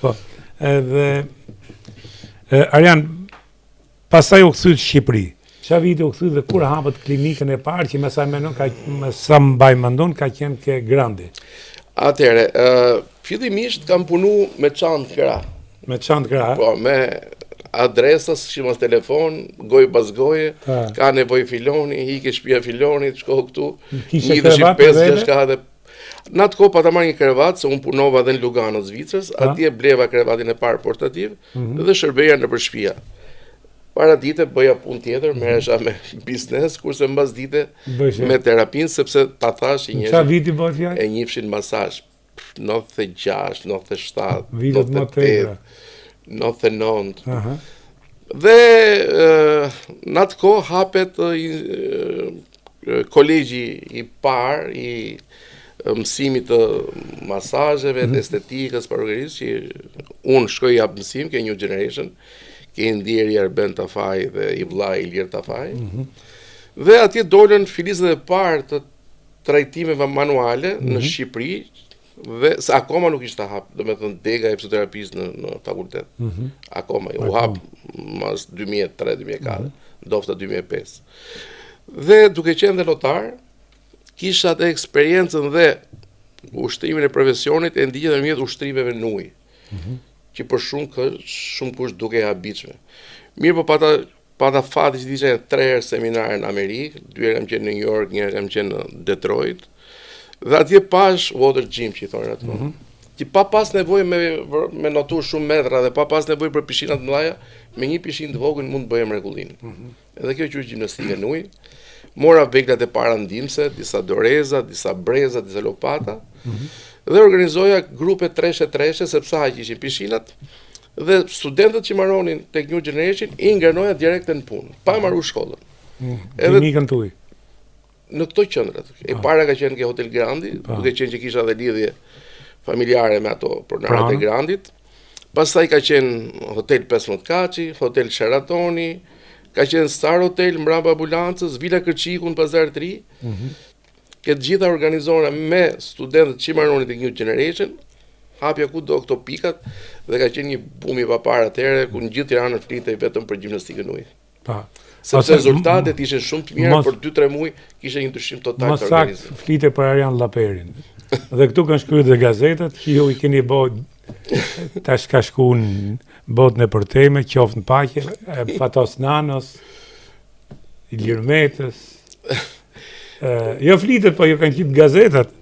Po. Edhe Arjan, pastaj u kthy në Shqipëri. Qa vite u kthy dhe kur hapët klinikën e parë që me sa mendon sa mbaj mendon ka qenë ke Grandi. Atëre, fillimisht kam punu me çantë krah. Me çantë krah? Po, me adresës, shimas telefon, goj pas goje, ka nevoj filoni, hike shtëpia filonit, shko këtu, Kishe krevat të vete? Në atë kohë pa ta marrë një krevat, se unë punova dhe në Lugano, Zvicrës, atje bleva krevatin e parë portativ dhe shërbeja në për shtëpia. Para dite bëja punë tjetër, merresha me biznes, kurse mbas dite me terapin, sepse ta thash i njerëzit. Qa viti bëhet fjalë? E njifshin masazh 96, 97, Vitet më të 99. Dhe në atë kohë hapet kolegji i parë i mësimit të masazheve, të estetikës, parukërisë, që unë shkoj jap mësim, ke New Generation, ke Ndjeri Arben Tafaj dhe i vllai Ilir Tafaj. Dhe atje dolën filizat e parë të trajtimeve manuale në Shqipëri, dhe se akoma nuk ishte hap, do me thënë dega e psikoterapisë në fakultet. Akoma, u hap mas 2003-2004, ndofta 2005. Dhe duke qenë dhe notar, kisha atë eksperiencën dhe ushtrimin e profesionit e ndiqja dhe mjet ushtrimeve në ujë, që për shumë kush duke e habitshme. Mirë, po pata fati që isha 3 herë seminare në Amerikë, 2 herë kam qenë në New York, 1 herë kam qenë në Detroit, dhe atje pash water gym që i thonë ato. Që pa pas nevojë me notu shumë metra dhe pa pas nevojë për pishinat mëdha, me një pishinë të vogël mund të bëjmë rregullin. Edhe kjo quhet gjimnastikë në ujë. Mora veglat e para ndihmëse, disa doreza, disa breza, disa lopata. Dhe organizoja grupe treshe, sepse aq ishin pishinat. Dhe studentët që marronin tek New Generation i ngrenoja direkt në punë, pa marrë shkollën. Klinikën tuaj. Në këto qendrat. E para ka qenë ke Hotel Grandi, duke qenë që kisha dhe lidhje familjare me ato pronarët e Grandit. Pastaj ka qenë Hotel 15 Kaçi, Hotel Sheratoni, ka qenë Star Hotel mbrapa ambulancës, Vila Kërçiku në Pazar të Ri. Këtë gjitha organizohena me studentët që marronin tek New Generation, hapja kudo këto pikat dhe ka qenë një bum i papar atëherë ku në gjithë Tiranën flitej vetëm për gjimnastikën ujë. Sepse rezultatet ishin shumë të mira, për 2-3 muaj kishte një ndryshim total të organizimit. Mos flite për Arjan Llaperin. Dhe këtu kanë shkruar dhe gazetat që ju i keni bërë tash ka shkuar në botën e përteme, qoftë në paqe, Fatos Nanos, Ilir Metës. Jo flitet, po ju kanë qitë gazetat.